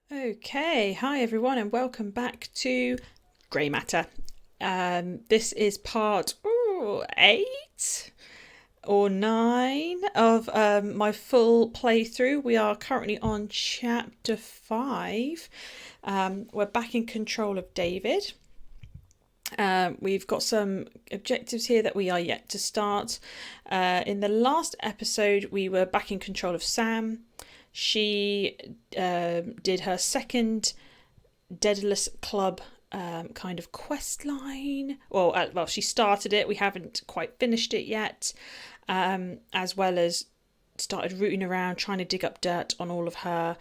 Okay, hi everyone, and welcome back to Grey Matter. This is part 8 or 9 of my full playthrough. We are currently on chapter 5. We're back in control of David. We've got some objectives here that we are yet to start. In the last episode, we were back in control of Sam. She did her second Daedalus Club kind of quest line. Well, she started it. We haven't quite finished it yet. As well as started rooting around, trying to dig up dirt on all of her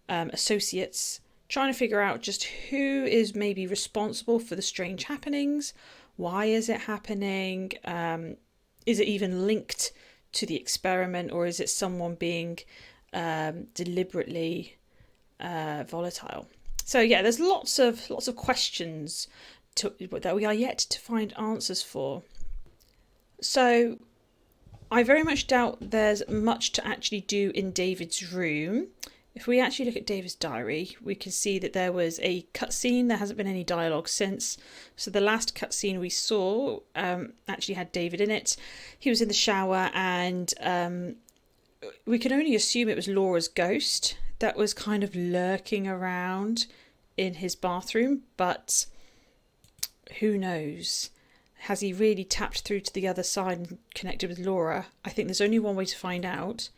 associates, trying to figure out just who is maybe responsible for the strange happenings. Why is it happening? Is it even linked to the experiment, or is it someone being deliberately volatile? So yeah, there's lots of questions that we are yet to find answers for. So I very much doubt there's much to actually do in David's room. If we actually look at David's diary, we can see that there was a cutscene. There hasn't been any dialogue since. So the last cutscene we saw actually had David in it. He was in the shower, and we can only assume it was Laura's ghost that was kind of lurking around in his bathroom, but who knows? Has he really tapped through to the other side and connected with Laura? I think there's only one way to find out.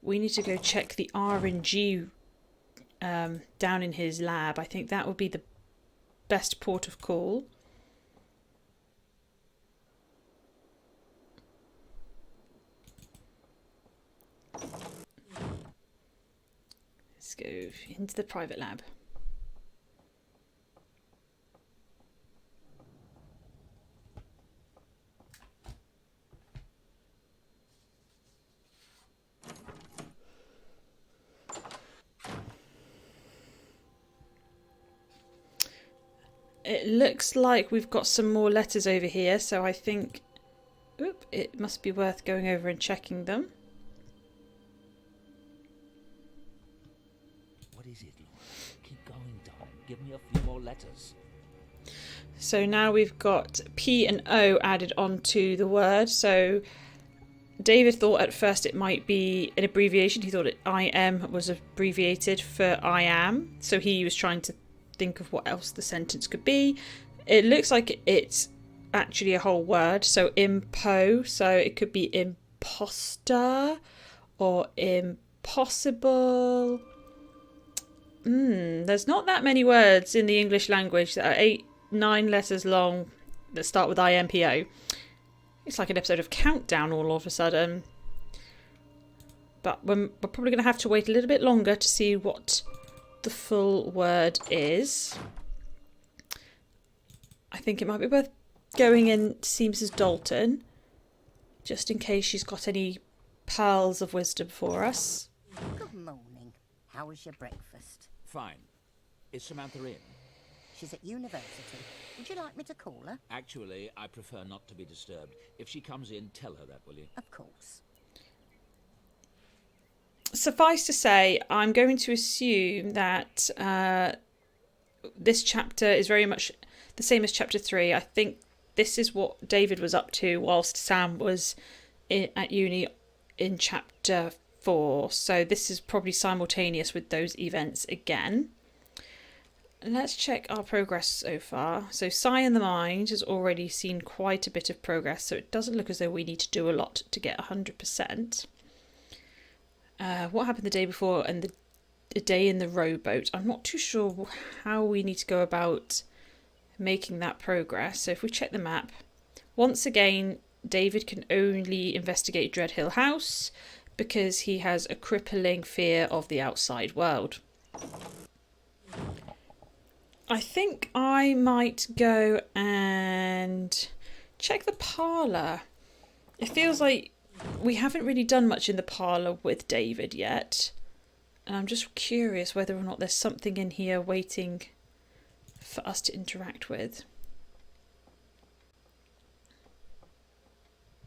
We need to go check the RNG down in his lab. I think that would be the best port of call. Let's go into the private lab. It looks like we've got some more letters over here, so I think it must be worth going over and checking them. What is it, Laura? Keep going, Tom. Give me a few more letters. So now we've got P and O added onto the word. So David thought at first it might be an abbreviation. He thought IM was abbreviated for I am. So he was trying to think of what else the sentence could be. It looks like it's actually a whole word. So impo. So it could be imposter or impossible. There's not that many words in the English language that are 9 letters long that start with IMPO. It's like an episode of Countdown all of a sudden. But we're probably going to have to wait a little bit longer to see what the full word is. I think it might be worth going in to see Mrs. Dalton, just in case she's got any pearls of wisdom for us. Good morning. How was your breakfast? Fine. Is Samantha in? She's at university. Would you like me to call her? Actually, I prefer not to be disturbed. If she comes in, tell her that, will you? Of course. Suffice to say, I'm going to assume that this chapter is very much the same as chapter 3. I think this is what David was up to whilst Sam was at uni in chapter 4. So this is probably simultaneous with those events again. Let's check our progress so far. So Psy in the Mind has already seen quite a bit of progress, so it doesn't look as though we need to do a lot to get 100%. What happened the day before and the day in the rowboat? I'm not too sure how we need to go about making that progress. So if we check the map, once again, David can only investigate Dreadhill House because he has a crippling fear of the outside world. I think I might go and check the parlour. It feels like we haven't really done much in the parlour with David yet. And I'm just curious whether or not there's something in here waiting for us to interact with.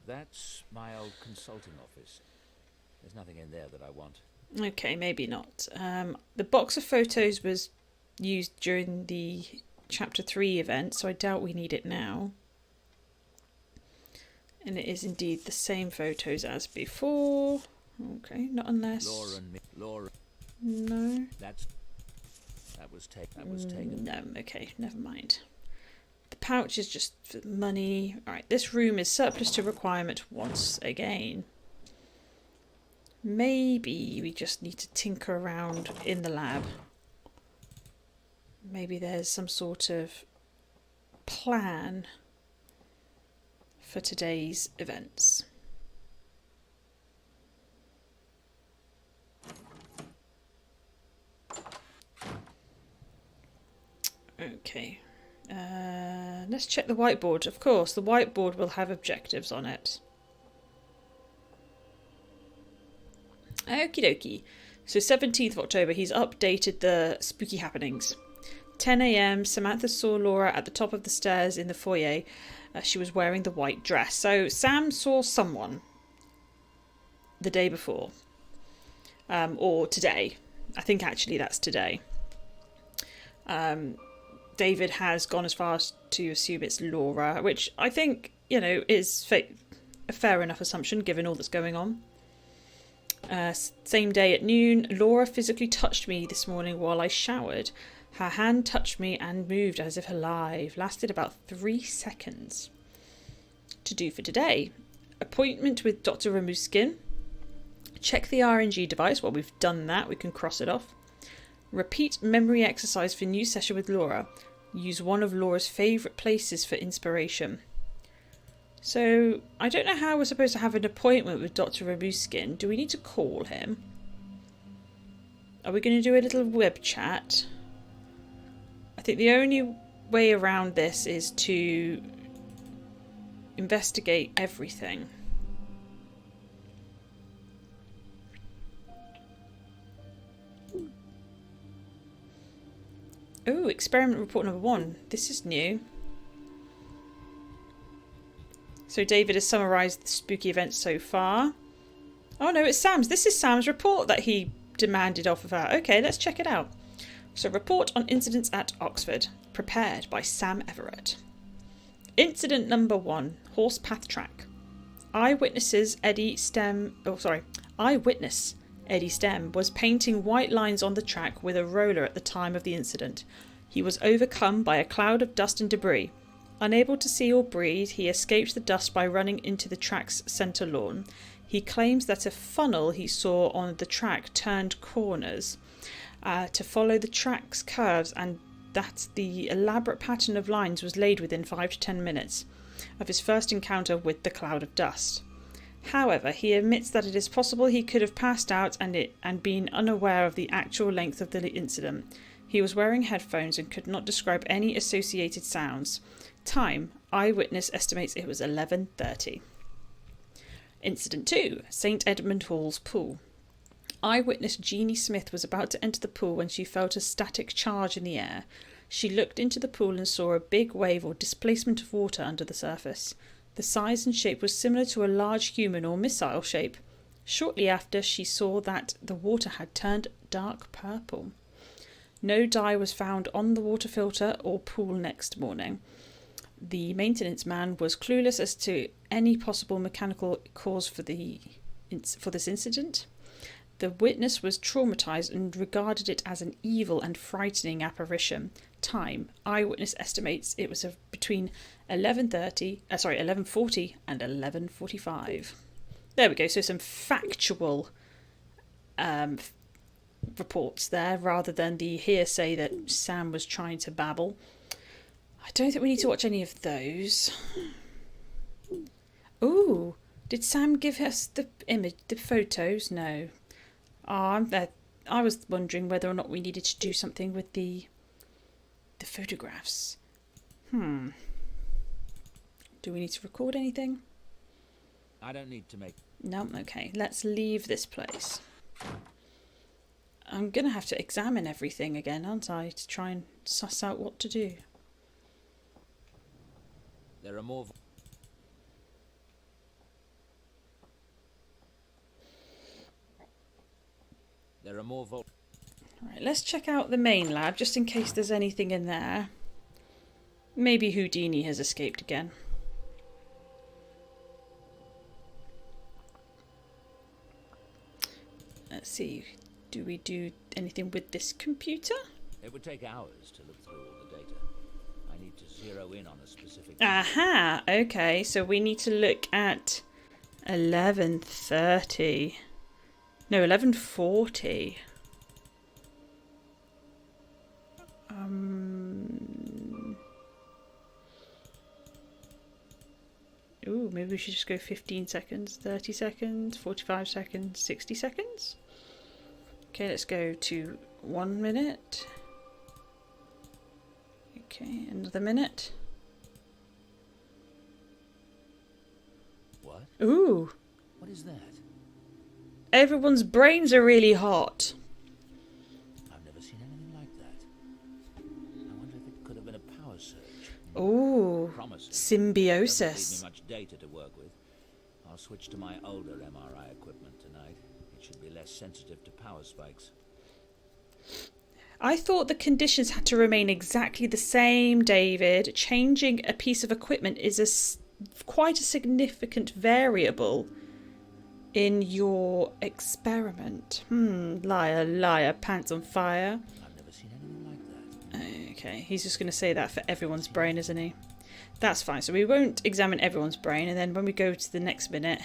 That's my old consulting office. There's nothing in there that I want. Okay, maybe not. The box of photos was used during the Chapter 3 event, so I doubt we need it now. And it is indeed the same photos as before. Okay, not unless... Laura. No. That was taken. No, okay, never mind. The pouch is just for money. Alright, this room is surplus to requirement once again. Maybe we just need to tinker around in the lab. Maybe there's some sort of plan for today's events. Okay, let's check the whiteboard. Of course, the whiteboard will have objectives on it. Okie dokie. So 17th of October, he's updated the spooky happenings. 10 a.m, Samantha saw Laura at the top of the stairs in the foyer. She was wearing the white dress. So Sam saw someone the day before. Or today. I think actually that's today. David has gone as far as to assume it's Laura, which I think, you know, is a fair enough assumption given all that's going on. Same day at noon, Laura physically touched me this morning while I showered. Her hand touched me and moved as if alive. Lasted about 3 seconds. To do for today. Appointment with Dr. Ramuskin. Check the RNG device. Well, we've done that. We can cross it off. Repeat memory exercise for new session with Laura. Use one of Laura's favourite places for inspiration. So, I don't know how we're supposed to have an appointment with Dr. Ramuskin. Do we need to call him? Are we going to do a little web chat? I think the only way around this is to investigate everything. Oh, experiment report number 1. This is new. So David has summarised the spooky events so far. Oh no, it's Sam's. This is Sam's report that he demanded off of her. Okay, let's check it out. So, report on incidents at Oxford, prepared by Sam Everett. Incident number 1, horse path track. Eyewitness Eddie Stem was painting white lines on the track with a roller at the time of the incident. He was overcome by a cloud of dust and debris. Unable to see or breathe, he escaped the dust by running into the track's centre lawn. He claims that a funnel he saw on the track turned corners to follow the track's curves, and that the elaborate pattern of lines was laid within 5 to 10 minutes of his first encounter with the cloud of dust. However, he admits that it is possible he could have passed out and been unaware of the actual length of the incident. He was wearing headphones and could not describe any associated sounds. Time, eyewitness estimates it was 11:30. Incident 2, St Edmund Hall's pool. Eyewitness Jeannie Smith was about to enter the pool when she felt a static charge in the air. She looked into the pool and saw a big wave or displacement of water under the surface. The size and shape was similar to a large human or missile shape. Shortly after, she saw that the water had turned dark purple. No dye was found on the water filter or pool next morning. The maintenance man was clueless as to any possible mechanical cause for this incident. The witness was traumatized and regarded it as an evil and frightening apparition. Time, eyewitness estimates it was between 11:40 and 11:45. There we go. So some factual reports there, rather than the hearsay that Sam was trying to babble. I don't think we need to watch any of those. Ooh, did Sam give us the photos? No. I was wondering whether or not we needed to do something with the photographs. Do we need to record anything? I don't need to make... No, okay. Let's leave this place. I'm going to have to examine everything again, aren't I, to try and suss out what to do. There are more... There are more Right, let's check out the main lab just in case there's anything in there. Maybe Houdini has escaped again. Let's see. Do we do anything with this computer? It would take hours to look through all the data. I need to zero in on a specific... Aha! Okay, so we need to look at 11:30. No, 11:40. Ooh, maybe we should just go 15 seconds, 30 seconds, 45 seconds, 60 seconds. Okay, let's go to 1 minute. Okay, another minute. What? Ooh. What is that? Everyone's brains are really hot. I've never seen anything like that. I wonder if it could have been a power surge. Ooh. Promising. Symbiosis. Doesn't leave me much data to work with. I'll switch to my older MRI equipment tonight. It should be less sensitive to power spikes. I thought the conditions had to remain exactly the same, David. Changing a piece of equipment is quite a significant variable in your experiment. Liar, liar, pants on fire. I've never seen anything like that. Okay, he's just going to say that for everyone's brain, isn't he? That's fine. So we won't examine everyone's brain, and then when we go to the next minute...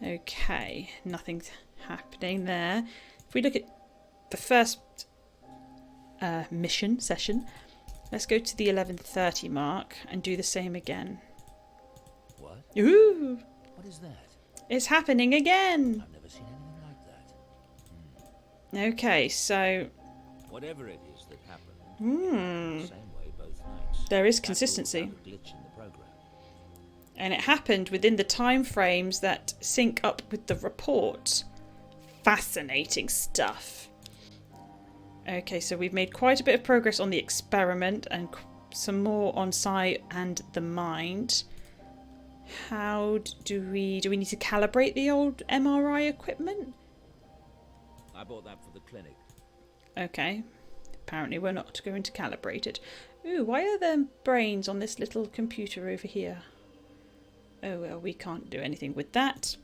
Okay, nothing's happening there. If we look at the first mission session, let's go to the 11:30 mark and do the same again. What? Ooh! What is that? It's happening again! I've never seen anything like that. Okay, so... Whatever it is that happened, the same way both nights. There is That consistency. ruled out a glitch in the program. And it happened within the time frames that sync up with the report. Fascinating stuff. Okay, so we've made quite a bit of progress on the experiment and some more on sight and the mind. How do we need to calibrate the old MRI equipment? I bought that for the clinic. Okay, apparently we're not going to calibrate it. Ooh, why are there brains on this little computer over here? Oh well, we can't do anything with that.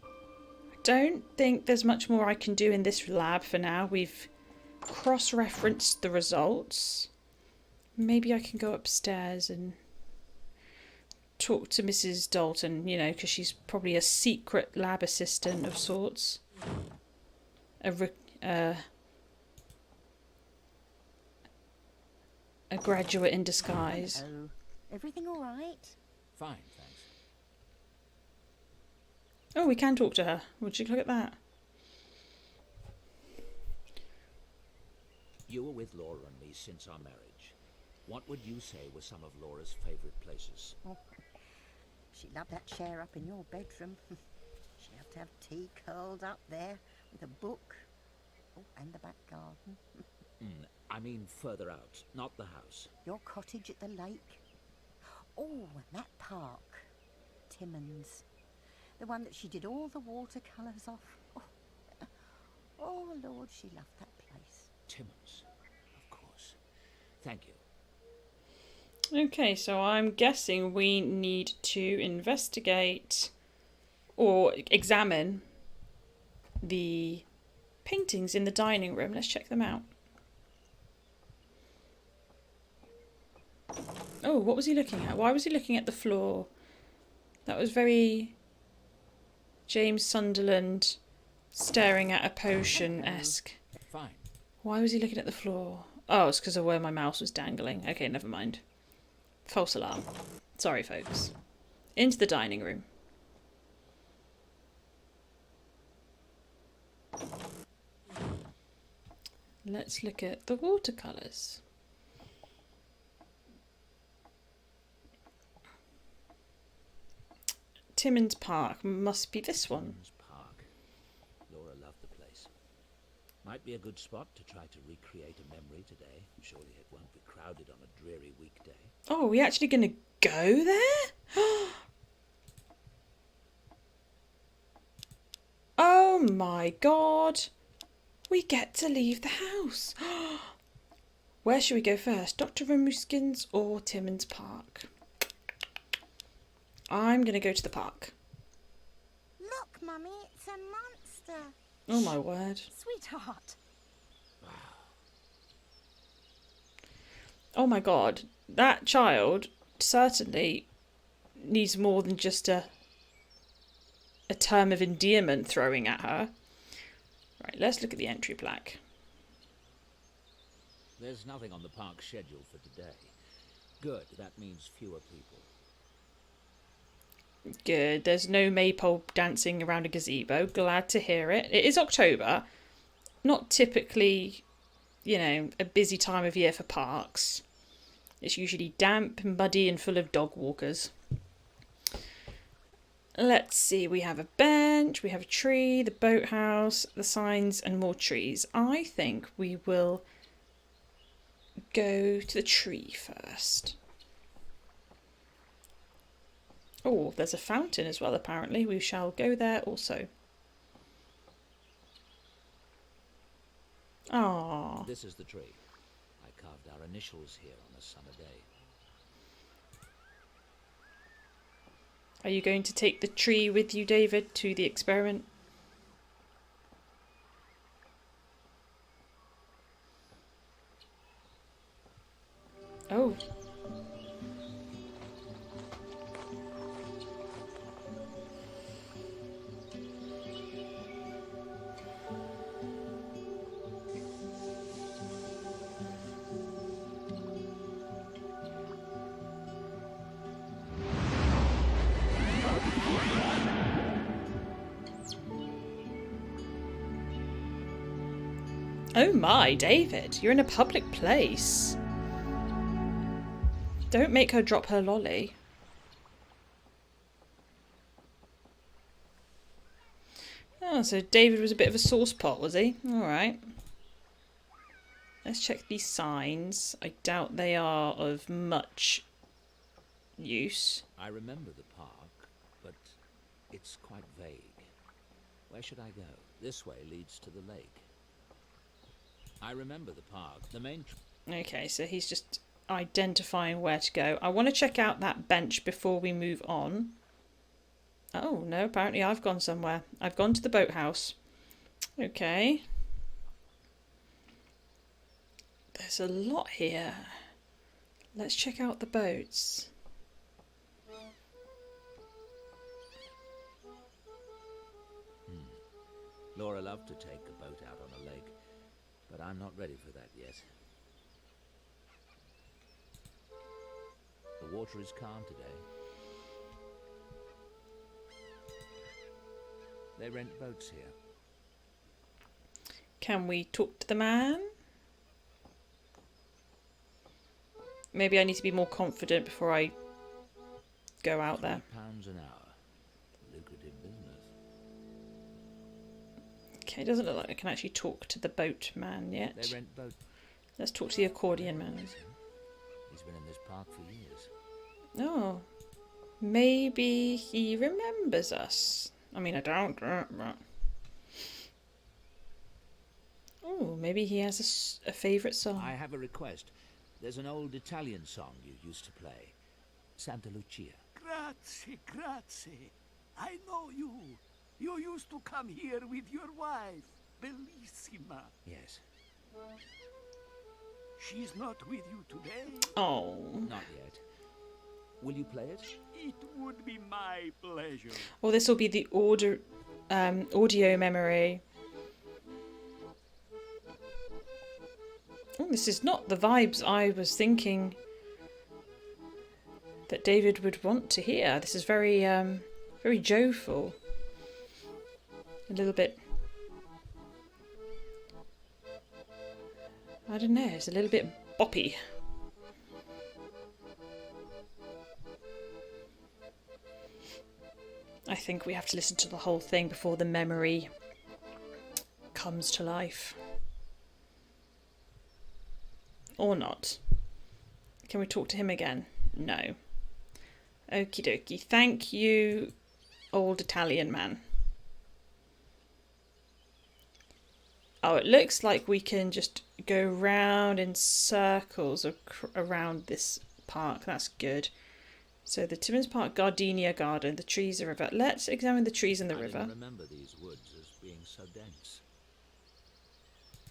I don't think there's much more I can do in this lab for now. We've cross-referenced the results. Maybe I can go upstairs and talk to Mrs. Dalton, you know, because she's probably a secret lab assistant of sorts. A graduate in disguise. Oh, everything all right? Fine, thanks. Oh, we can talk to her. Would you look at that? You were with Laura and me since our marriage. What would you say were some of Laura's favourite places? Oh, she loved that chair up in your bedroom. She loved to have tea curled up there with a book. Oh, and the back garden. I mean further out, not the house. Your cottage at the lake. Oh, and that park. Timmins. The one that she did all the watercolours off. Oh, Lord, she loved that place. Timmins, of course. Thank you. Okay, so I'm guessing we need to investigate or examine the paintings in the dining room. Let's check them out. Oh, what was he looking at? Why was he looking at the floor? That was very James Sunderland staring at a potion-esque. Fine. Why was he looking at the floor? Oh, it's because of where my mouse was dangling. Okay, never mind. False alarm. Sorry, folks. Into the dining room. Let's look at the watercolours. Timmins Park must be this one. Timmins Park. Laura loved the place. Might be a good spot to try to recreate a memory today. Surely it won't be crowded on a dreary weekday. Oh, are we actually going to go there? Oh my god. We get to leave the house. Where should we go first? Dr. Ramuskin's or Timmins Park? I'm going to go to the park. Look, Mummy, it's a monster. Oh my word. Sweetheart. Oh my god. That child certainly needs more than just a term of endearment throwing at her. Right, let's look at the entry plaque. There's nothing on the park schedule for today. Good, that means fewer people. Good, there's no maypole dancing around a gazebo. Glad to hear it. It is October. Not typically, you know, a busy time of year for parks. It's usually damp, muddy and full of dog walkers. Let's see, we have a bench, we have a tree, the boathouse, the signs and more trees. I think we will go to the tree first. Oh, there's a fountain as well, apparently. We shall go there also. Ah. This is the tree. I carved our initials here on a summer day. Are you going to take the tree with you, David, to the experiment? Oh. Oh my, David, you're in a public place. Don't make her drop her lolly. Oh, so David was a bit of a sauce pot, was he? Alright. Let's check these signs. I doubt they are of much use. I remember the park, but it's quite vague. Where should I go? This way leads to the lake. I remember the park. The main... Okay, so he's just identifying where to go. I want to check out that bench before we move on. Oh, no, apparently I've gone somewhere. I've gone to the boathouse. Okay. There's a lot here. Let's check out the boats. Laura loved to take a boat out on a lake, but I'm not ready for that yet. The water is calm today. They rent boats here. Can we talk to the man? Maybe I need to be more confident before I go out there. £3 an hour. Lucrative business. Okay, it doesn't look like I can actually talk to the boatman yet. They rent boats. Let's talk to the accordion man. He's been in this park for years. Oh, maybe he remembers us. I mean, I don't. Oh, maybe he has a favourite song. I have a request. There's an old Italian song you used to play. Santa Lucia. Grazie, grazie. I know you. You used to come here with your wife, Bellissima. Yes. She's not with you today. Oh. Not yet. Will you play it? It would be my pleasure. Well, this will be the audio memory. Oh, this is not the vibes I was thinking that David would want to hear. This is very, very joyful. A little bit. I don't know. It's a little bit boppy. I think we have to listen to the whole thing before the memory comes to life. Or not. Can we talk to him again? No. Okie dokie. Thank you, old Italian man. Oh, it looks like we can just go round in circles around this park. That's good. So the Timmins Park Gardenia Garden, the trees, the river. Let's examine the trees and the I river. didn't remember these woods as being so dense.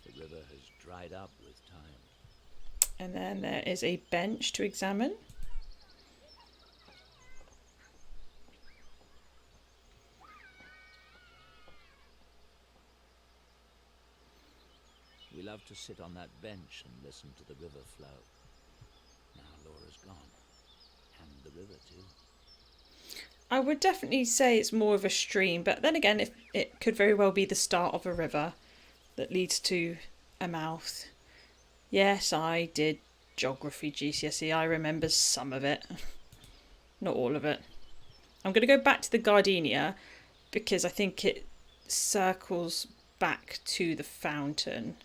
The river has dried up with time. And then there is a bench to examine. We love to sit on that bench and listen to the river flow. Now Laura's gone. And the river too. I would definitely say it's more of a stream, but then again, it could very well be the start of a river that leads to a mouth. Yes, I did geography GCSE. I remember some of it. Not all of it. I'm going to go back to the Gardenia because I think it circles back to the fountain.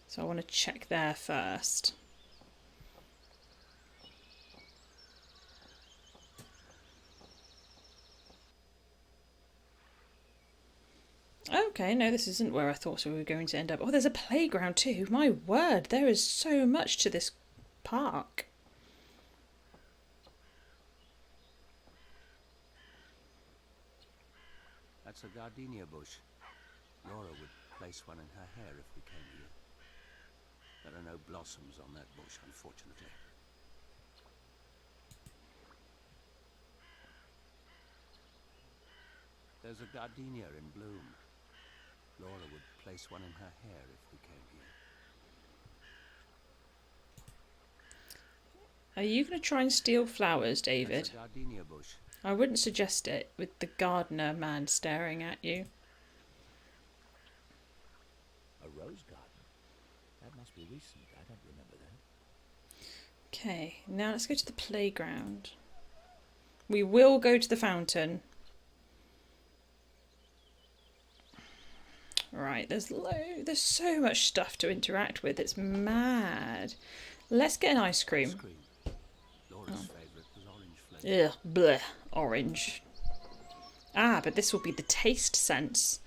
So I want to check there first. Okay, no, this isn't where I thought we were going to end up. Oh, there's a playground too. My word, there is so much to this park. That's a gardenia bush. Laura would place one in her hair if we came here. There are no blossoms on that bush, unfortunately. There's a gardenia in bloom. Laura would place one in her hair if we came here. Are you going to try and steal flowers, That's David? a gardenia bush. I wouldn't suggest it with the gardener man staring at you. A rose garden? That must be recent. I don't remember that. Okay, now let's go to the playground. We will go to the fountain. Right, there's so much stuff to interact with. It's mad. Let's get an ice cream. Ice cream. Laura's favourite was orange flavour. Ugh, bleh, orange. Ah, but this will be the taste sense.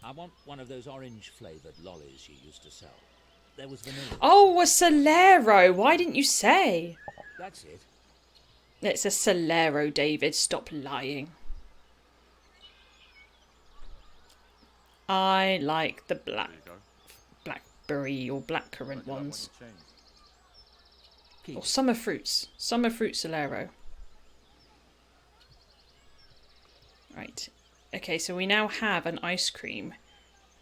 I want one of those orange-flavoured lollies you used to sell. There was vanilla. Oh, a Solero. Why didn't you say? That's it. It's a Solero, David. Stop lying. I like the blackberry or blackcurrant ones. Or summer fruits. Summer fruit Solero. Right. Okay, so we now have an ice cream.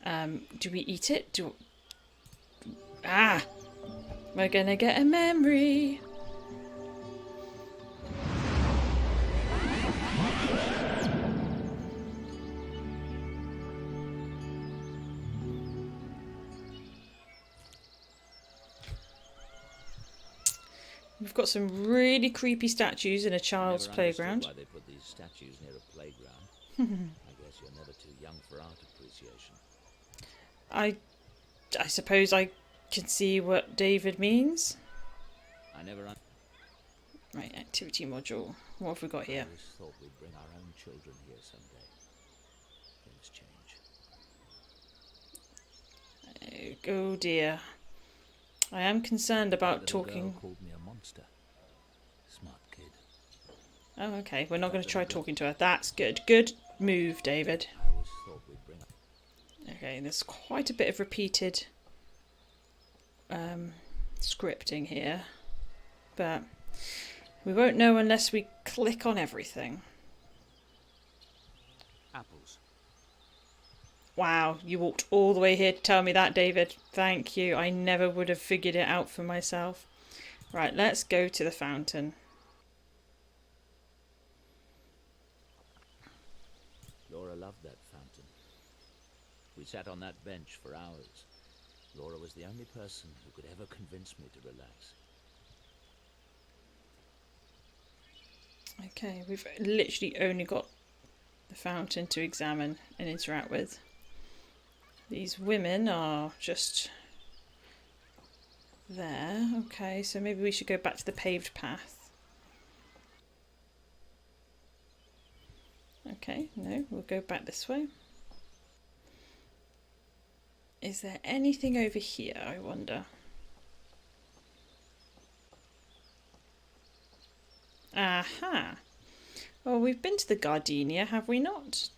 Do we eat it? We're gonna get a memory. We've got some really creepy statues in a child's playground. Why they put these statues near a playground? I guess you're never too young for art appreciation. I suppose I can see what David means. I never. Right, activity module. What have we got here? I always thought we'd bring our own children here someday. Things change. Oh dear. I am concerned about talking. Girl called me a monster. Smart kid. Oh, okay. We're not going to try talking to her. That's good. Good move, David. I always thought we'd bring. Okay, there's quite a bit of repeated scripting here, but we won't know unless we click on everything. Apples. Wow, you walked all the way here to tell me that, David. Thank you. I never would have figured it out for myself. Right, let's go to the fountain. Laura loved that fountain. We sat on that bench for hours. Laura was the only person who could ever convince me to relax. Okay, we've literally only got the fountain to examine and interact with. These women are just there. Okay, so maybe we should go back to the paved path. Okay, no, we'll go back this way. Is there anything over here, I wonder? Aha. Well, we've been to the Gardenia, have we not?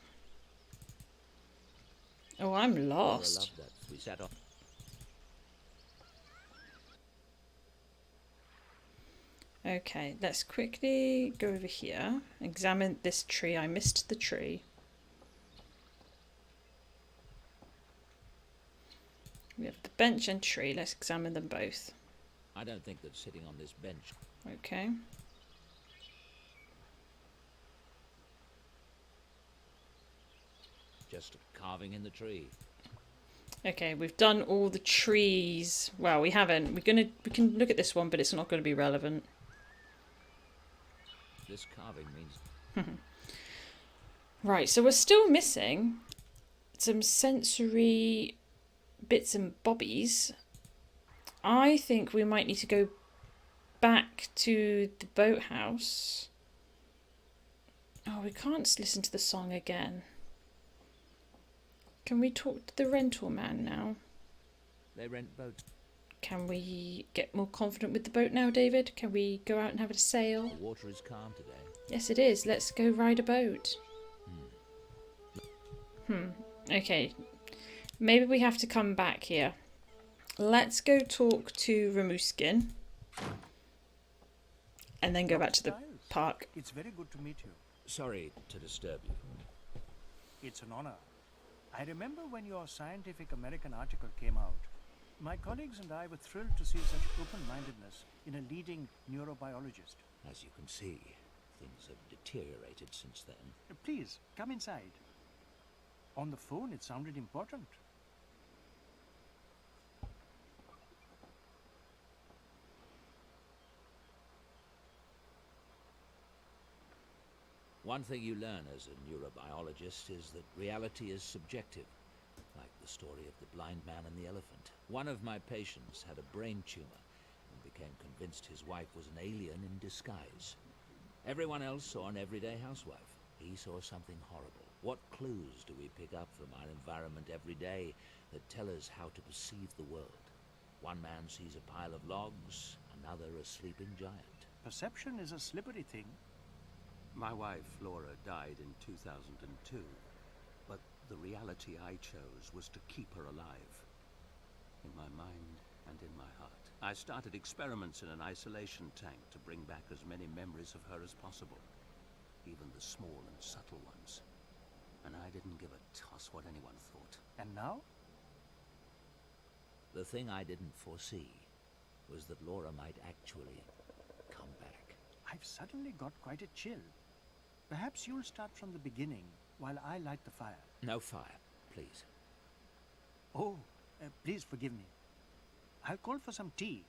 Oh, I'm lost. Laura loved that. We sat on. Okay, let's quickly go over here. Examine this tree. I missed the tree. We have the bench and tree. Let's examine them both. I don't think that sitting on this bench. Okay. Just carving in the tree. Okay, we've done all the trees. Well, we haven't. We can look at this one, but it's not going to be relevant. This carving means. Right, so we're still missing some sensory bits and bobbies. I think we might need to go back to the boathouse. Oh, we can't listen to the song again. Can we talk to the rental man now? They rent boats. Can we get more confident with the boat now, David? Can we go out and have a sail? The water is calm today. Yes, it is. Let's go ride a boat. Okay. Maybe we have to come back here. Let's go talk to Ramuskin. And then go back to the park. It's very good to meet you. Sorry to disturb you. It's an honor. I remember when your Scientific American article came out. My colleagues and I were thrilled to see such open-mindedness in a leading neurobiologist. As you can see, things have deteriorated since then. Please, come inside. On the phone, it sounded important. One thing you learn as a neurobiologist is that reality is subjective, like the story of the blind man and the elephant. One of my patients had a brain tumor and became convinced his wife was an alien in disguise. Everyone else saw an everyday housewife. He saw something horrible. What clues do we pick up from our environment every day that tell us how to perceive the world? One man sees a pile of logs, another a sleeping giant. Perception is a slippery thing. My wife, Laura, died in 2002, but the reality I chose was to keep her alive. In my mind and in my heart. I started experiments in an isolation tank to bring back as many memories of her as possible. Even the small and subtle ones. And I didn't give a toss what anyone thought. And now? The thing I didn't foresee was that Laura might actually come back. I've suddenly got quite a chill. Perhaps you'll start from the beginning while I light the fire. No fire, please. Oh, please forgive me. I'll call for some tea.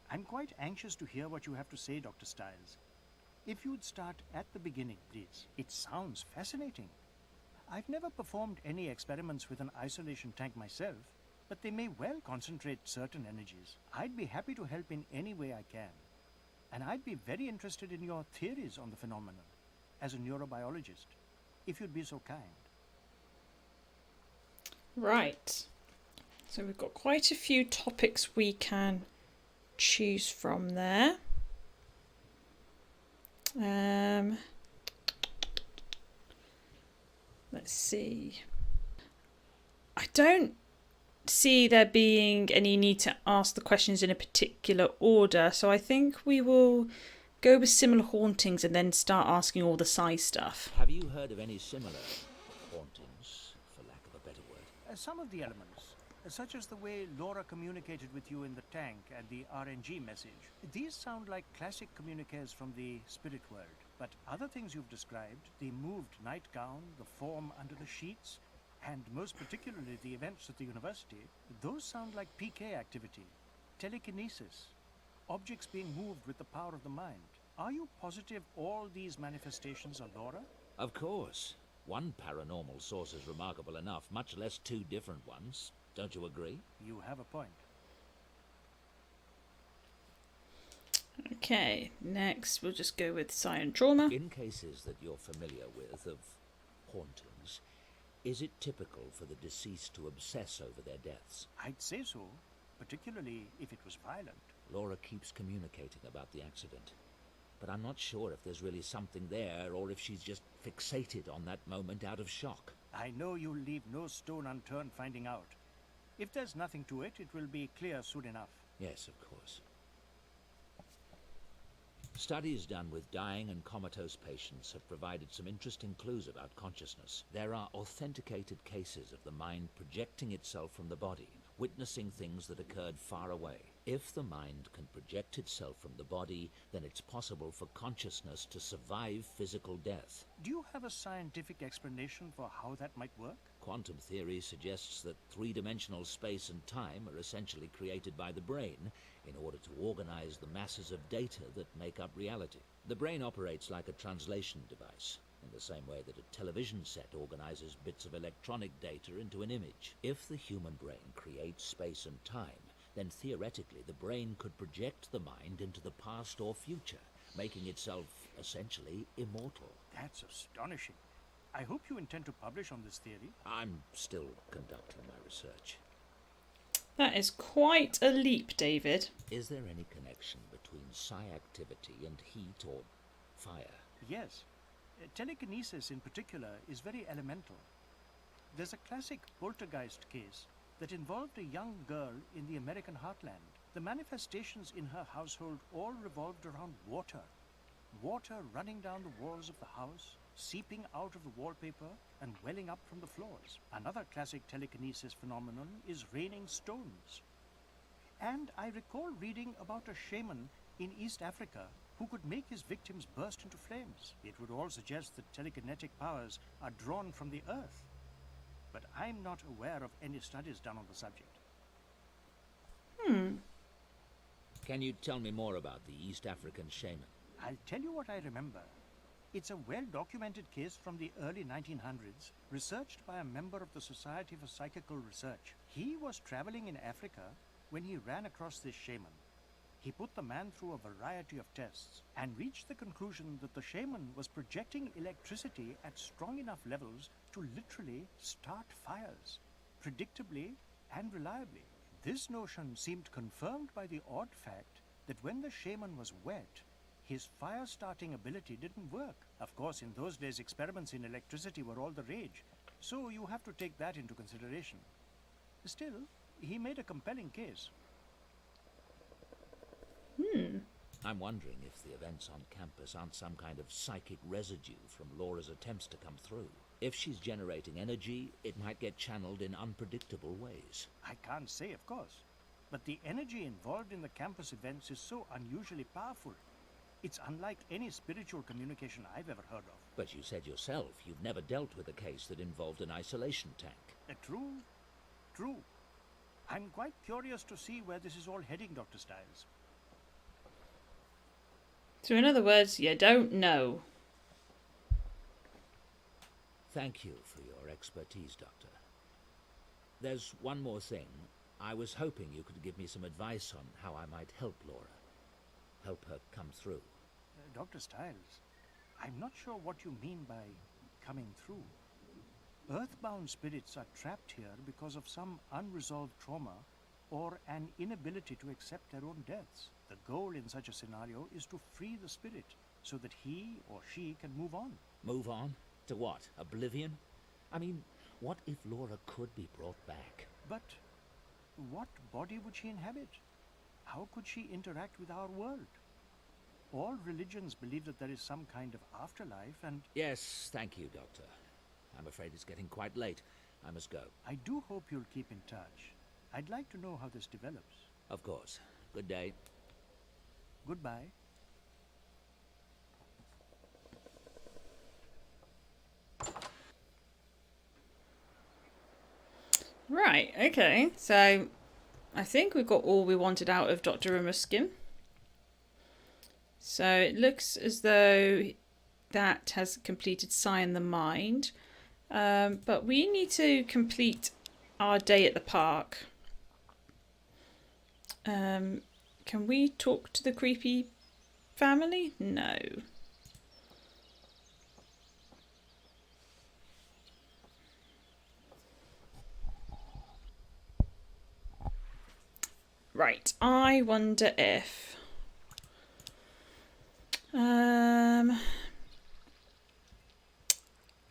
I'm quite anxious to hear what you have to say, Dr. Stiles. If you'd start at the beginning, please. It sounds fascinating. I've never performed any experiments with an isolation tank myself, but they may well concentrate certain energies. I'd be happy to help in any way I can. And I'd be very interested in your theories on the phenomenon, as a neurobiologist, if you'd be so kind. Right. So we've got quite a few topics we can choose from there. Let's see. I don't see there being any need to ask the questions in a particular order, so I think we will go with similar hauntings and then start asking all the size stuff. Have you heard of any similar hauntings, for lack of a better word? Some of the elements, such as the way Laura communicated with you in the tank and the RNG message. These sound like classic communiques from the spirit world. But other things you've described, the moved nightgown, the form under the sheets, and most particularly the events at the university, those sound like PK activity, telekinesis, objects being moved with the power of the mind. Are you positive all these manifestations are Laura? Of course. One paranormal source is remarkable enough, much less two different ones. Don't you agree? You have a point. Okay, next we'll just go with psi and trauma. In cases that you're familiar with of hauntings, Is it typical for the deceased to obsess over their deaths? I'd say so, particularly if it was violent. Laura keeps communicating about the accident, but I'm not sure if there's really something there or if she's just fixated on that moment out of shock. I know you'll leave no stone unturned finding out. If there's nothing to it, it will be clear soon enough. Yes, of course. Studies done with dying and comatose patients have provided some interesting clues about consciousness. There are authenticated cases of the mind projecting itself from the body, witnessing things that occurred far away. If the mind can project itself from the body, then it's possible for consciousness to survive physical death. Do you have a scientific explanation for how that might work? Quantum theory suggests that three-dimensional space and time are essentially created by the brain in order to organize the masses of data that make up reality. The brain operates like a translation device, in the same way that a television set organizes bits of electronic data into an image. If the human brain creates space and time, then theoretically the brain could project the mind into the past or future, making itself essentially immortal. That's astonishing. I hope you intend to publish on this theory. I'm still conducting my research. That is quite a leap, David. Is there any connection between psi activity and heat or fire? Yes. Telekinesis in particular is very elemental. There's a classic poltergeist case that involved a young girl in the American heartland. The manifestations in her household all revolved around water. Water running down the walls of the house, seeping out of the wallpaper and welling up from the floors. Another classic telekinesis phenomenon is raining stones. And I recall reading about a shaman in East Africa who could make his victims burst into flames. It would all suggest that telekinetic powers are drawn from the earth. But I'm not aware of any studies done on the subject. Can you tell me more about the East African shaman? I'll tell you what I remember. It's a well-documented case from the early 1900s, researched by a member of the Society for Psychical Research. He was traveling in Africa when he ran across this shaman. He put the man through a variety of tests and reached the conclusion that the shaman was projecting electricity at strong enough levels to literally start fires, predictably and reliably. This notion seemed confirmed by the odd fact that when the shaman was wet, his fire-starting ability didn't work. Of course, in those days, experiments in electricity were all the rage, so you have to take that into consideration. Still, he made a compelling case. I'm wondering if the events on campus aren't some kind of psychic residue from Laura's attempts to come through. If she's generating energy, it might get channeled in unpredictable ways. I can't say, of course, but the energy involved in the campus events is so unusually powerful. It's unlike any spiritual communication I've ever heard of. But you said yourself you've never dealt with a case that involved an isolation tank. True. I'm quite curious to see where this is all heading, Dr. Stiles. So in other words, you don't know. Thank you for your expertise, Doctor. There's one more thing. I was hoping you could give me some advice on how I might help Laura. Help her come through. Dr. Stiles, I'm not sure what you mean by coming through. Earthbound spirits are trapped here because of some unresolved trauma or an inability to accept their own deaths. The goal in such a scenario is to free the spirit so that he or she can move on. Move on? To what? Oblivion? I mean, what if Laura could be brought back? But what body would she inhabit? How could she interact with our world? All religions believe that there is some kind of afterlife and... Yes, thank you, Doctor. I'm afraid it's getting quite late. I must go. I do hope you'll keep in touch. I'd like to know how this develops. Of course. Good day. Goodbye. Right, okay. So I think we've got all we wanted out of Dr. Ramuskin. So it looks as though that has completed Sign the Mind. But we need to complete our day at the park. Can we talk to the creepy family? No. Right, I wonder if...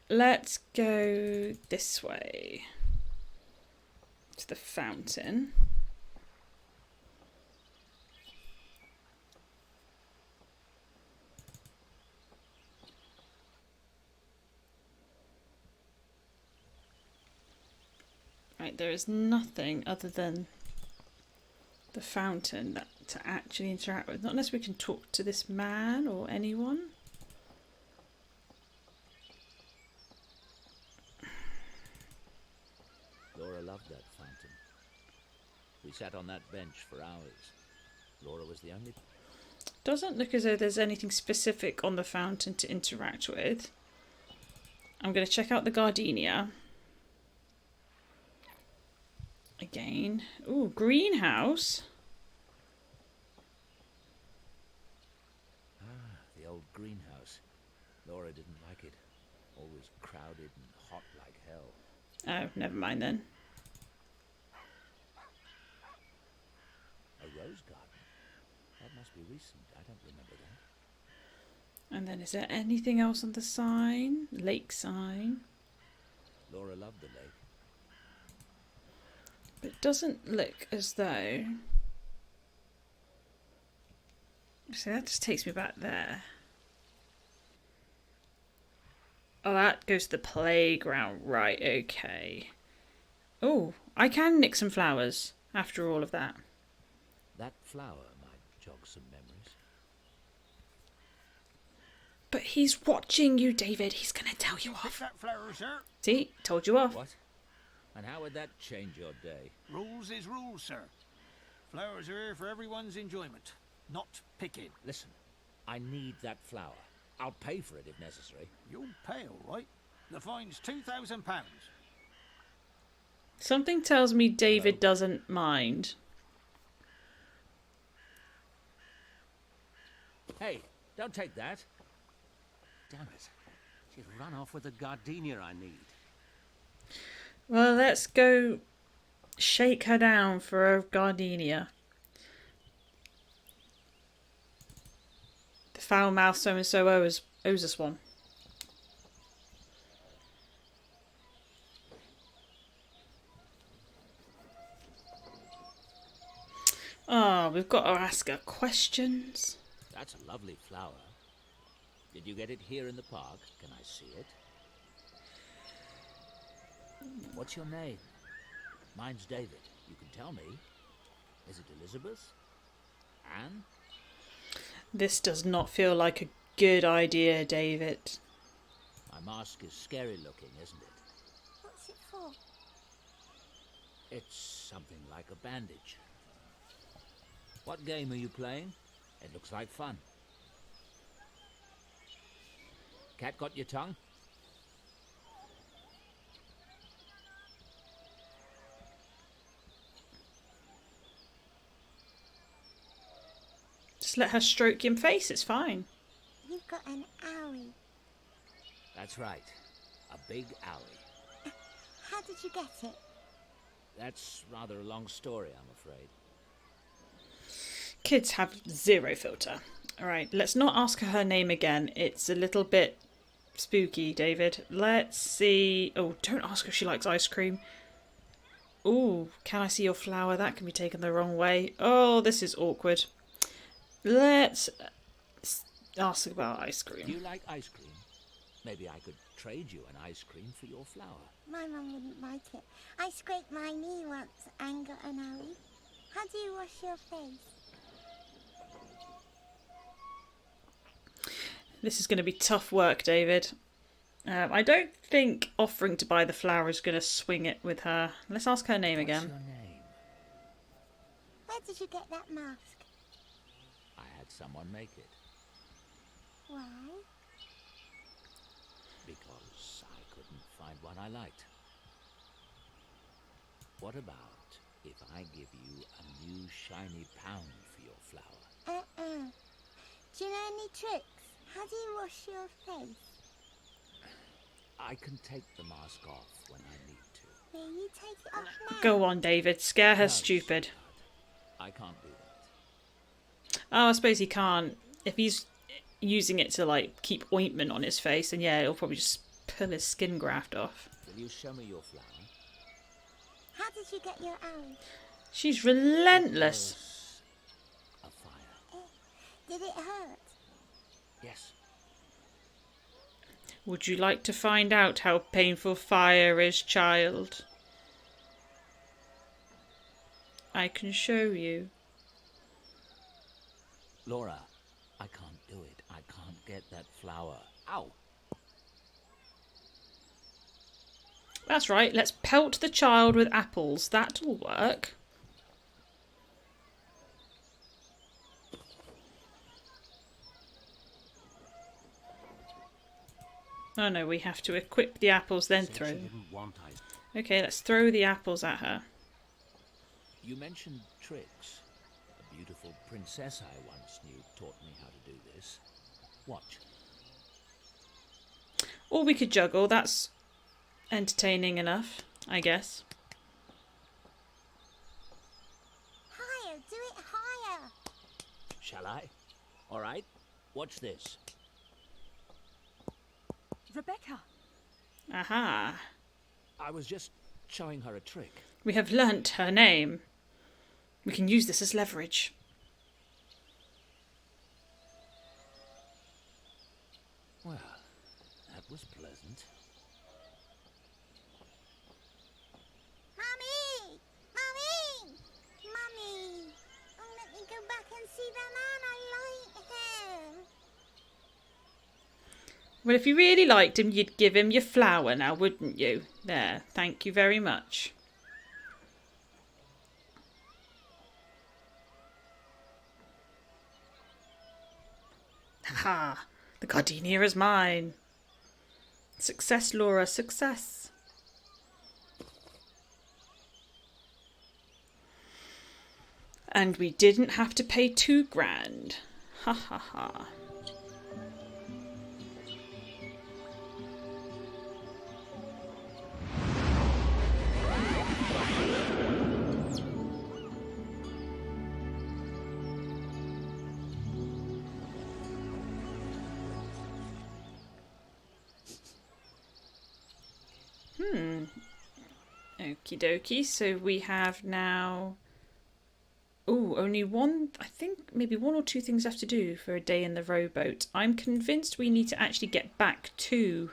let's go this way. To the fountain. Right, there is nothing other than the fountain that to actually interact with. Not unless we can talk to this man or anyone. Laura loved that fountain. We sat on that bench for hours. Laura was the only... Doesn't look as though there's anything specific on the fountain to interact with. I'm going to check out the gardenia. Again. Ooh, greenhouse. Ah, the old greenhouse. Laura didn't like it. Always crowded and hot like hell. Oh, never mind then. A rose garden? That must be recent. I don't remember that. And then is there anything else on the sign? Lake sign. Laura loved the lake. But it doesn't look as though... So that just takes me back there. Oh, that goes to the playground. Right, okay. Oh, I can nick some flowers after all of that. That flower might jog some memories. But he's watching you, David. He's going to tell you Pick off. that flower, sir. See? Told you off. What? And how would that change your day? Rules is rules, sir. Flowers are here for everyone's enjoyment, not picking. Listen, I need that flower. I'll pay for it if necessary. You'll pay, all right. The fine's £2,000. Something tells me David doesn't mind. Hey, don't take that. Damn it. She's run off with the gardenia I need. Well, let's go shake her down for a gardenia. The foul mouth so-and-so owes us one. Oh, we've got to ask her questions. That's a lovely flower. Did you get it here in the park? Can I see it? What's your name? Mine's David. You can tell me. Is it Elizabeth? Anne? This does not feel like a good idea, David. My mask is scary looking, isn't it? What's it for? It's something like a bandage. What game are you playing? It looks like fun. Cat got your tongue? Just let her stroke your face, it's fine. You've got an owie. That's right. A big owie. How did you get it? That's rather a long story, I'm afraid. Kids have zero filter. Alright, let's not ask her name again. It's a little bit spooky, David. Let's see. Oh, don't ask her if she likes ice cream. Oh, can I see your flower? That can be taken the wrong way. Oh, this is awkward. Let's ask about ice Do cream. you like ice cream? Maybe I could trade you an ice cream for your flower. My mum wouldn't like it. I scraped my knee once and got an owie. How do you wash your face? This is going to be tough work, David. I don't think offering to buy the flower is going to swing it with her. Let's ask her name What's again. your name? Where did you get that mask? I had someone make it. Why? Because I couldn't find one I liked. What about if I give you a new shiny pound for your flower? Do you know any tricks? How do you wash your face? I can take the mask off when I need to. Will you take it off now? Go on, David. Scare her No, stupid. sweetheart. I can't do that. Oh, I suppose he can't. If he's using it to, like, keep ointment on his face, then yeah, it'll probably just pull his skin graft off. Will you show me your flower? How did you get your arrow? She's relentless. A fire. Did it hurt? Yes. Would you like to find out how painful fire is, child? I can show you. Laura, I can't do it. I can't get that flower. Ow! That's right, let's pelt the child with apples. That'll work. Oh no, we have to equip the apples, then Said throw she them. didn't want I... Okay, let's throw the apples at her. You mentioned tricks. A beautiful princess I once knew taught me how to do this. Watch. Or we could juggle, that's entertaining enough, I guess. Higher, do it higher. Shall I? All right. Watch this. Rebecca! Aha. I was just showing her a trick. We have learnt her name. We can use this as leverage. Well, that was pleasant. Mummy! Mummy! Mummy! Oh, let me go back and see the man. I like him. Well, if you really liked him, you'd give him your flower now, wouldn't you? There, thank you very much. Ha! The gardenia is mine. Success, Laura, success. And we didn't have to pay £2,000. Ha ha ha. Okie dokie, so we have now... Oh, only one, I think maybe one or two things left to do for a day in the rowboat. I'm convinced we need to actually get back to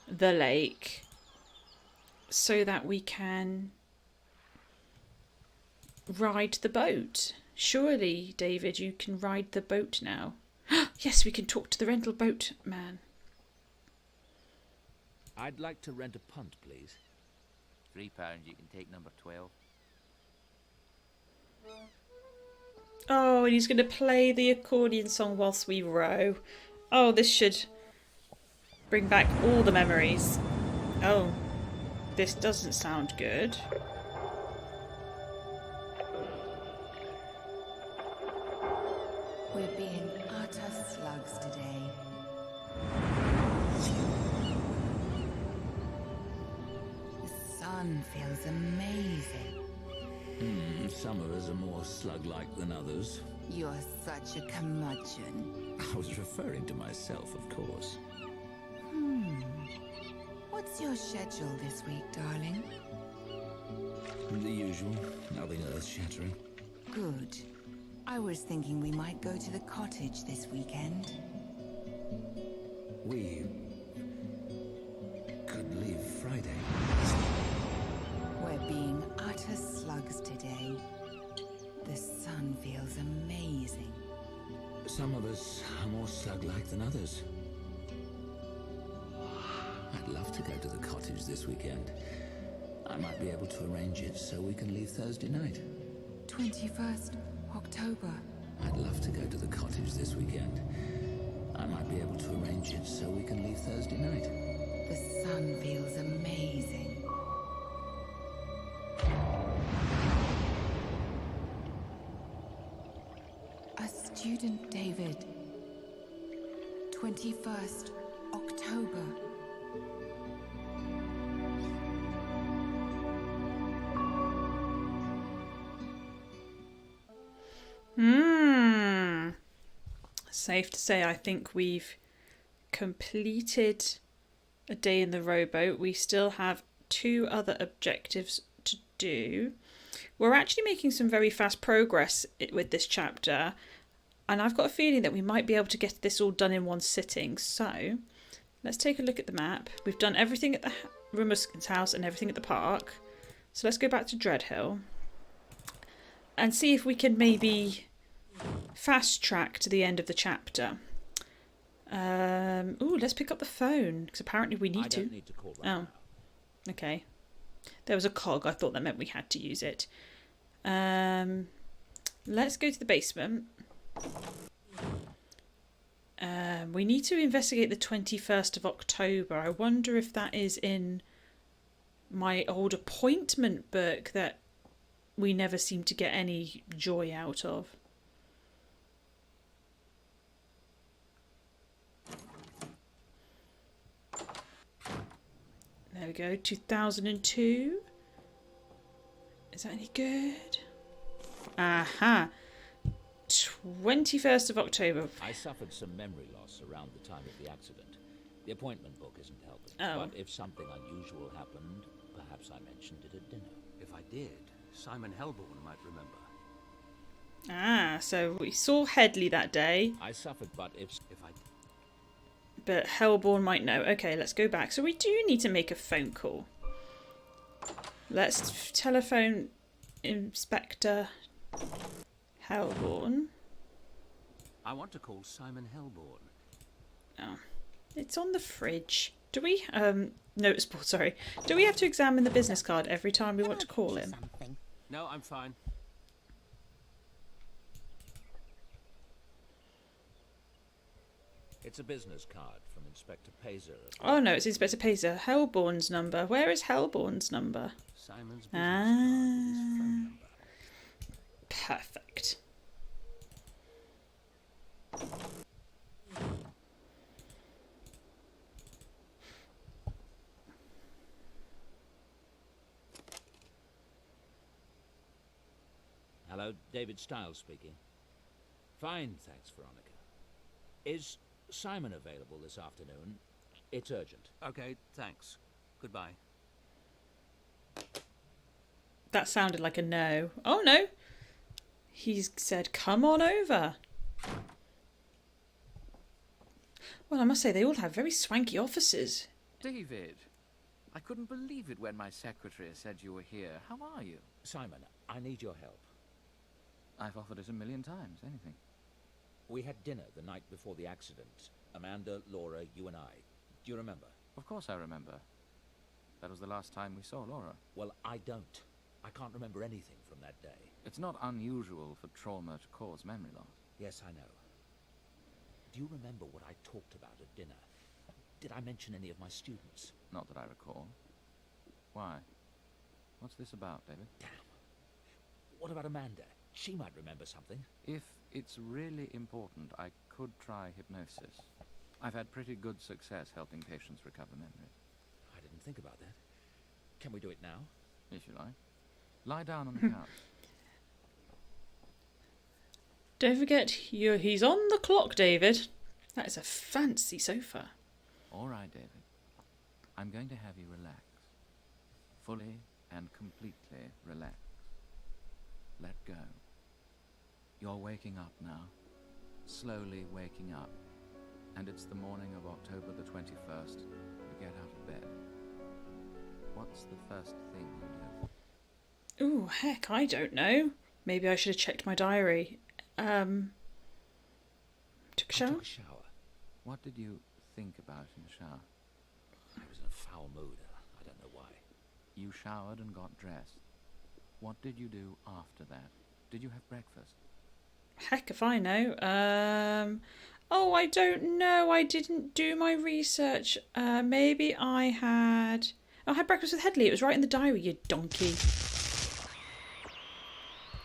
the lake so that we can ride the boat. Surely, David, you can ride the boat now. Yes, we can talk to the rental boat man. I'd like to rent a punt, please. £3, you can take number 12. Oh, and he's going to play the accordion song whilst we row. Oh, this should bring back all the memories. Oh, this doesn't sound good. We're being utter slugs today. The sun feels amazing. Some of us are more slug-like than others. You're such a curmudgeon. I was referring to myself, of course. What's your schedule this week, darling? The usual. Nothing earth-shattering. Good. I was thinking we might go to the cottage this weekend. We could leave Friday. We're being utter slugs today. The sun feels amazing. Some of us are more slug-like than others. I'd love to go to the cottage this weekend. I might be able to arrange it so we can leave Thursday night. 21st October. I'd love to go to the cottage this weekend. I might be able to arrange it so we can leave Thursday night. The sun feels amazing. A student, David. 21st October. Safe to say, I think we've completed a day in the rowboat. We still have 2 other objectives to do. We're actually making some very fast progress with this chapter, and I've got a feeling that we might be able to get this all done in one sitting. So let's take a look at the map. We've done everything at the Rumuskin's house and everything at the park. So let's go back to Dreadhill and see if we can maybe fast track to the end of the chapter. Let's pick up the phone, because apparently we need to. I don't need to call right now. Okay. There was a cog. I thought that meant we had to use it. Let's go to the basement. We need to investigate the 21st of October. I wonder if that is in my old appointment book that we never seem to get any joy out of. There we go, 2002. Is that any good? Aha! 21st of October. I suffered some memory loss around the time of the accident. The appointment book isn't helping. Oh. But if something unusual happened, perhaps I mentioned it at dinner. If I did, Simon Helborn might remember. Ah, so we saw Headley that day. I suffered, but if I... But Hellborn might know. Okay, let's go back. So we do need to make a phone call. Let's telephone Inspector Hellborn. I want to call Simon Helborn. Oh, it's on the fridge. Do we, notice board, sorry. Do we have to examine the business card every time we want to call him? Something. No, I'm fine. It's a business card from Inspector Pazer. Oh no, it's Inspector Pazer. Hellborn's number. Where is Hellborn's number? Simon's business card with his phone number. Perfect. Hello, David Stiles speaking. Fine, thanks, Veronica. Is Simon available this afternoon? It's urgent. Okay, thanks. Goodbye. That sounded like a no. Oh no! He's said, come on over. Well, I must say, they all have very swanky offices. David, I couldn't believe it when my secretary said you were here. How are you? Simon, I need your help. I've offered it 1,000,000 times. Anything. We had dinner the night before the accident. Amanda, Laura, you and I. Do you remember? Of course I remember. That was the last time we saw Laura. Well, I don't. I can't remember anything from that day. It's not unusual for trauma to cause memory loss. Yes, I know. Do you remember what I talked about at dinner? Did I mention any of my students? Not that I recall. Why? What's this about, David? Damn. What about Amanda? She might remember something. If it's really important, I could try hypnosis. I've had pretty good success helping patients recover memories. I didn't think about that. Can we do it now? If you like. Lie down on the couch. Don't forget, he's on the clock, David. That is a fancy sofa. All right, David. I'm going to have you relax. Fully and completely relax. Let go. You're waking up now. Slowly waking up. And it's the morning of October the 21st. You get out of bed. What's the first thing you do? Ooh, heck, I don't know. Maybe I should have checked my diary. Took a shower? I took a shower. What did you think about in the shower? I was in a foul mood. I don't know why. You showered and got dressed. What did you do after that? Did you have breakfast? Heck if I know. Oh, I don't know. I didn't do my research. Maybe I had breakfast with Headley. It was right in the diary, you donkey.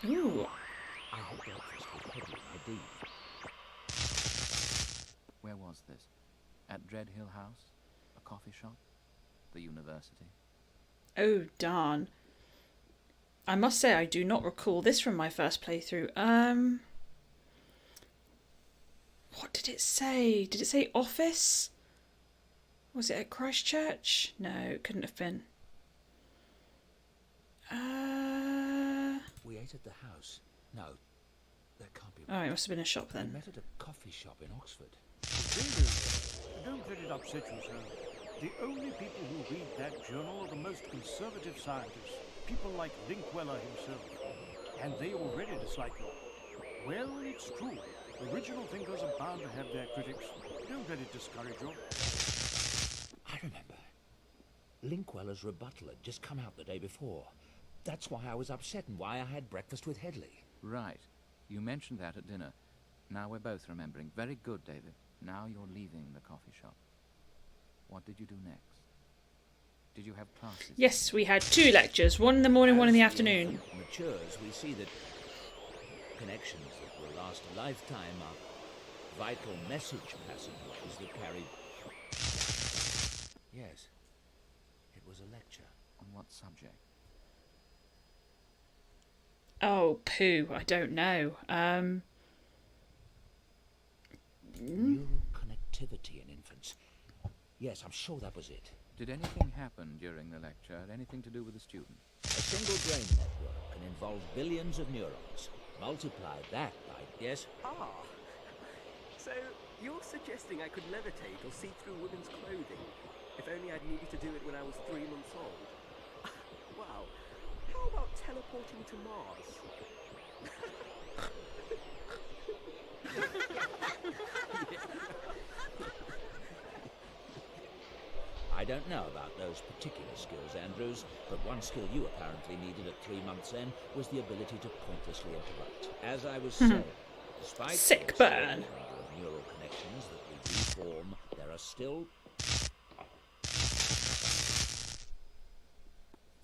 Ooh. I had breakfast with Headley, indeed. Where was this? At Dreadhill House? A coffee shop? The university? Oh, darn. I must say I do not recall this from my first playthrough. did it say? Did it say office? Was it at Christchurch? No, it couldn't have been. We ate at the house. No, that can't be. Oh, it must have been a shop We then. met at a coffee shop in Oxford. Don't let it upset you, sir. The only people who read that journal are the most conservative scientists. People like Linkweller himself. And they already dislike you. Well, it's true. Original thinkers are bound to have their critics. Don't let it discourage you. I remember. Linkweller's rebuttal had just come out the day before. That's why I was upset and why I had breakfast with Headley. Right. You mentioned that at dinner. Now we're both remembering. Very good, David. Now you're leaving the coffee shop. What did you do next? Did you have classes? Yes, we had 2 lectures. One in the morning, one in the afternoon. As matures, we see that connections that will last a lifetime are vital message passages that carry... Yes. It was a lecture. On what subject? Oh, poo. I don't know. Neural connectivity in infants. Yes, I'm sure that was it. Did anything happen during the lecture? Anything to do with the student? A single brain network can involve billions of neurons. Multiply that by... Yes? Ah, so you're suggesting I could levitate or see through women's clothing? If only I'd needed to do it when I was 3 months old. Wow. How about teleporting to Mars? I don't know about those particular skills, Andrews, but one skill you apparently needed at 3 months' end was the ability to pointlessly interrupt. As I was saying, despite Sick the burn. number of neural connections that we reform, there are still...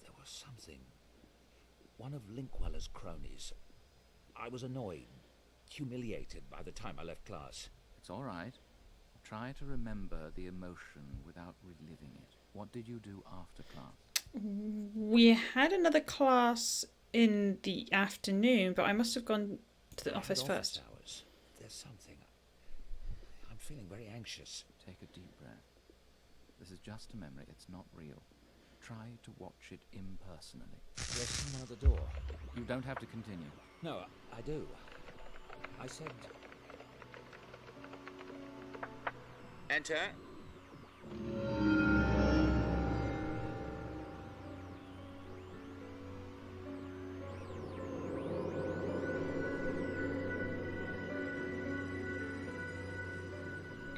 There was something. One of Linkweller's cronies. I was annoyed, humiliated by the time I left class. It's all right. Try to remember the emotion without reliving it. What did you do after class? We had another class in the afternoon, but I must have gone to the office first. Hours. There's something. I'm feeling very anxious. Take a deep breath. This is just a memory. It's not real. Try to watch it impersonally. There's someone at the door. You don't have to continue. No, I do. I said... Enter.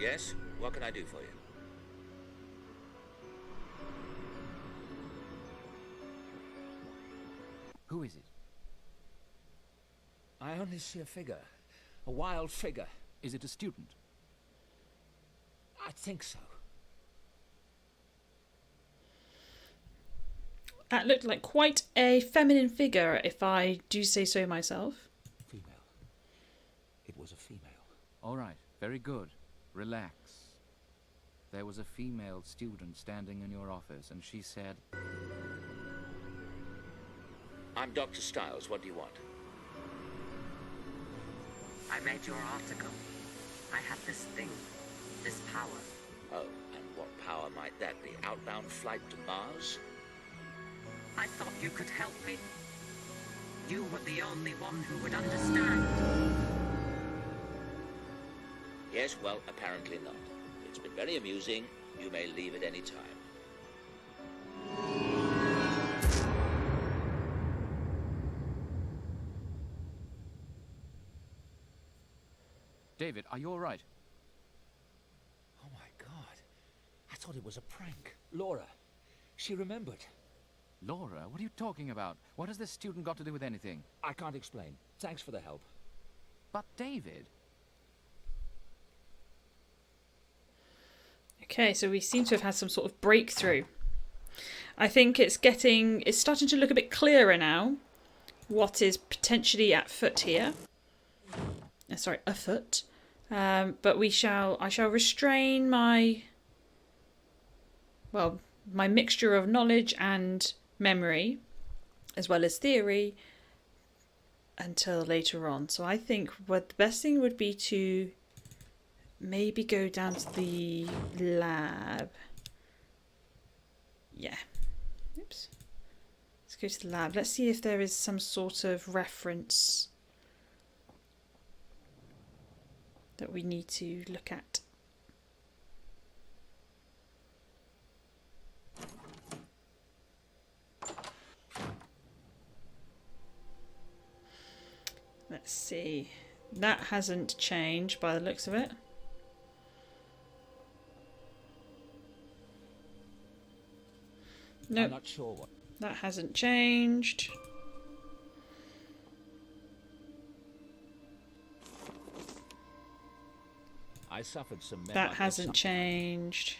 Yes, what can I do for you? Who is it? I only see a figure. A wild figure. Is it a student? I think so. That looked like quite a feminine figure, if I do say so myself. Female. It was a female. All right. Very good. Relax. There was a female student standing in your office, and she said... I'm Dr. Stiles. What do you want? I read your article. I have this thing. This power. Oh, and what power might that be? Outbound flight to Mars? I thought you could help me. You were the only one who would understand. Yes, well, apparently not. It's been very amusing. You may leave at any time. David, are you all right? Oh my God. I thought it was a prank. Laura. She remembered. Laura, what are you talking about? What has this student got to do with anything? I can't explain. Thanks for the help. But David... Okay, so we seem to have had some sort of breakthrough. I think it's starting to look a bit clearer now. What is potentially at foot here? Sorry, afoot. But I shall restrain my mixture of knowledge and memory, as well as theory, until later on. So I think what the best thing would be to maybe go down to the lab. Yeah. Oops. Let's go to the lab. Let's see if there is some sort of reference that we need to look at. Let's see. That hasn't changed by the looks of it. Nope. I'm not sure what. That hasn't changed. I suffered some. That hasn't changed.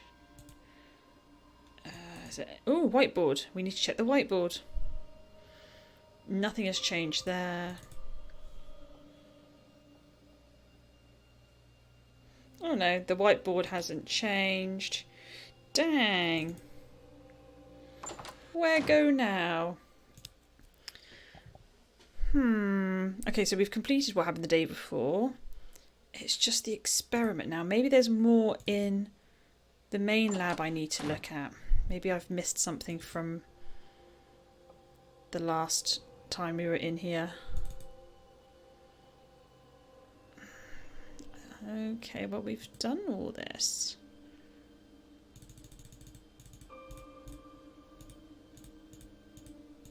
Oh, whiteboard. We need to check the whiteboard. Nothing has changed there. Oh no, the whiteboard hasn't changed. Dang. Where go now? Okay, so we've completed what happened the day before. It's just the experiment now. Maybe there's more in the main lab I need to look at. Maybe I've missed something from the last time we were in here. Okay, well, we've done all this.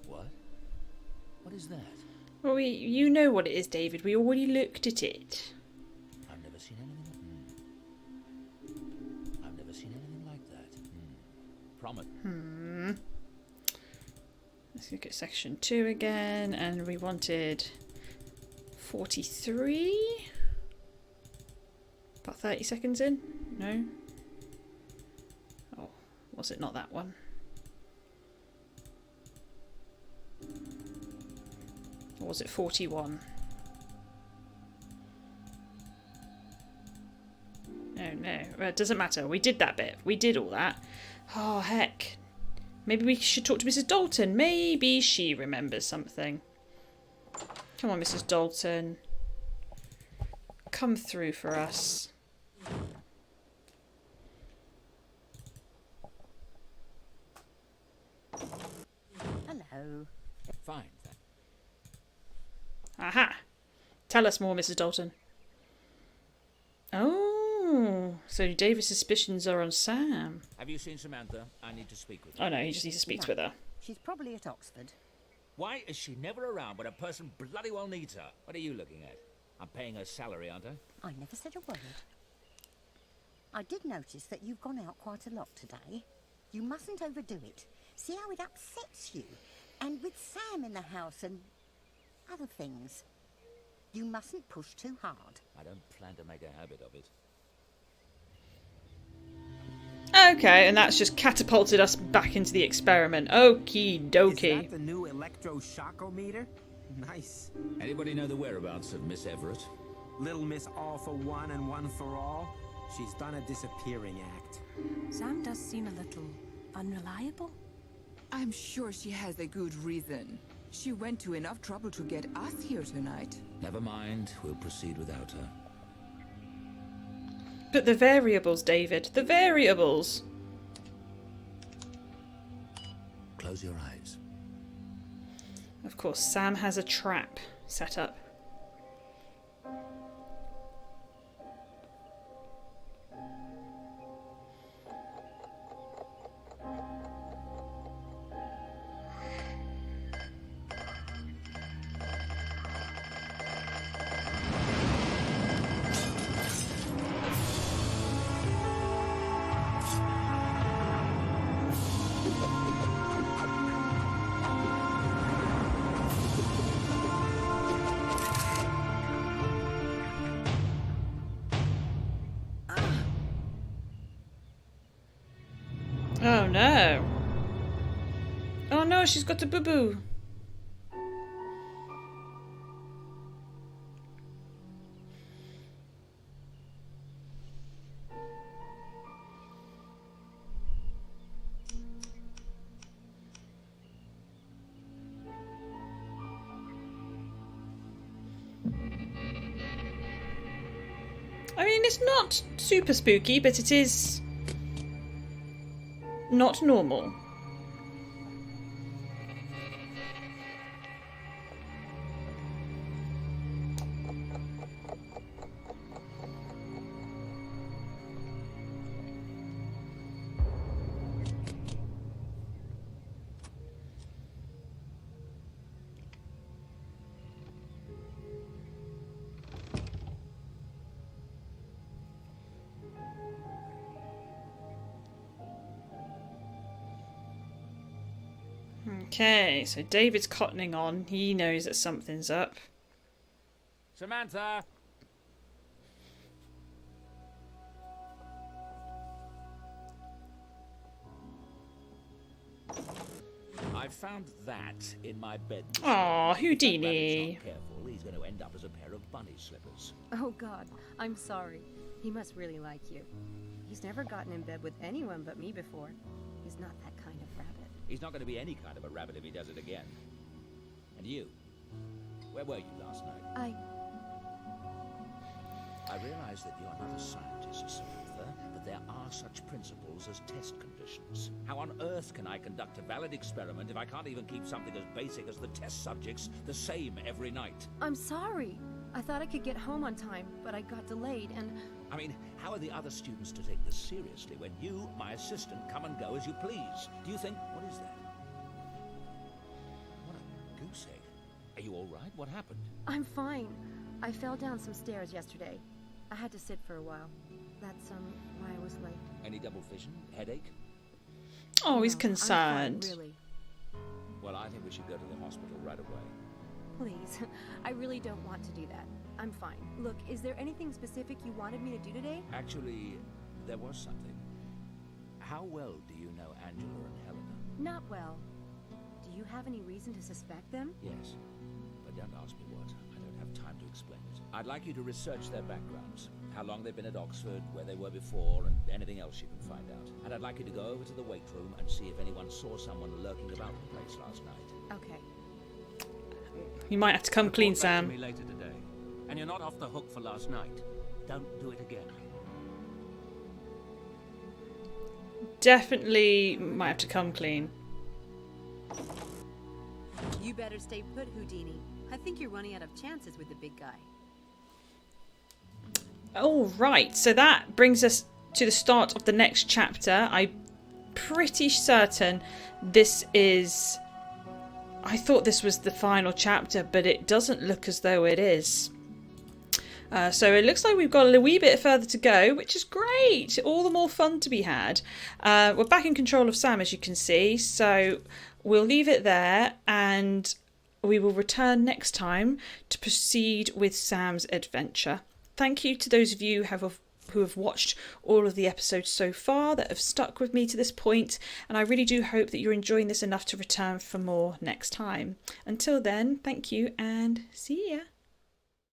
What? What is that? Well, you know what it is, David. We already looked at it. I've never seen anything. I've never seen anything like that. Promise. Let's look at section 2 again, and we wanted 43. About 30 seconds in? No? Oh, was it not that one? Or was it 41? No, well, it doesn't matter. We did that bit. We did all that. Oh, heck. Maybe we should talk to Mrs. Dalton. Maybe she remembers something. Come on, Mrs. Dalton. Come through for us. Hello. Fine. Aha! Tell us more, Mrs. Dalton. Oh, so David's suspicions are on Sam. Have you seen Samantha? I need to speak with her. Oh no, he just needs to speak with her. She's probably at Oxford. Why is she never around when a person bloody well needs her? What are you looking at? I'm paying her salary, aren't I? I never said a word. I did notice that you've gone out quite a lot today. You mustn't overdo it. See how it upsets you? And with Sam in the house and other things. You mustn't push too hard. I don't plan to make a habit of it. Okay, and that's just catapulted us back into the experiment. Okie dokie. Is that the new electro-shockometer? Nice. Anybody know the whereabouts of Miss Everett? Little Miss All for One and One for All. She's done a disappearing act. Sam does seem a little unreliable. I'm sure she has a good reason. She went to enough trouble to get us here tonight. Never mind, we'll proceed without her. But the variables, David, the variables. Close your eyes. Of course, Sam has a trap set up. Oh no. Oh no, she's got a boo-boo. I mean, it's not super spooky, but it is not normal. Okay, so David's cottoning on. He knows that something's up. Samantha! I found that in my bed. Aw, If Houdini. that rabbit's not careful, he's going to end up as a pair of bunny slippers. Oh God, I'm sorry. He must really like you. He's never gotten in bed with anyone but me before. He's not that kind of rabbit. He's not going to be any kind of a rabbit if he does it again. And you? Where were you last night? I realize that you're not a scientist, Samantha, but there are such principles as test conditions. How on earth can I conduct a valid experiment if I can't even keep something as basic as the test subjects the same every night? I'm sorry. I thought I could get home on time, but I got delayed and... I mean, how are the other students to take this seriously when you, my assistant, come and go as you please? Do you think... What is that? What a goose egg. Are you all right? What happened? I'm fine. I fell down some stairs yesterday. I had to sit for a while. That's, why I was late. Any double vision? Headache? Oh, he's No, concerned. I'm fine, really. Well, I think we should go to the hospital right away. Please. I really don't want to do that. I'm fine. Look, is there anything specific you wanted me to do today? Actually, there was something. How well do you know Angela and Helena? Not well. Do you have any reason to suspect them? Yes. But don't ask me what. I don't have time to explain it. I'd like you to research their backgrounds. How long they've been at Oxford, where they were before, and anything else you can find out. And I'd like you to go over to the weight room and see if anyone saw someone lurking about the place last night. Okay. You might have to come clean, Report back to Sam. me later today. And you're not off the hook for last night. Don't do it again. Definitely might have to come clean. You better stay put, Houdini. I think you're running out of chances with the big guy. All right, so that brings us to the start of the next chapter. I'm pretty certain this is... I thought this was the final chapter, but it doesn't look as though it is. So it looks like we've got a wee bit further to go, which is great. All the more fun to be had. We're back in control of Sam, as you can see. So we'll leave it there, and we will return next time to proceed with Sam's adventure. Thank you to those of you who have watched all of the episodes so far, that have stuck with me to this point, and I really do hope that you're enjoying this enough to return for more next time. Until then, thank you and see ya.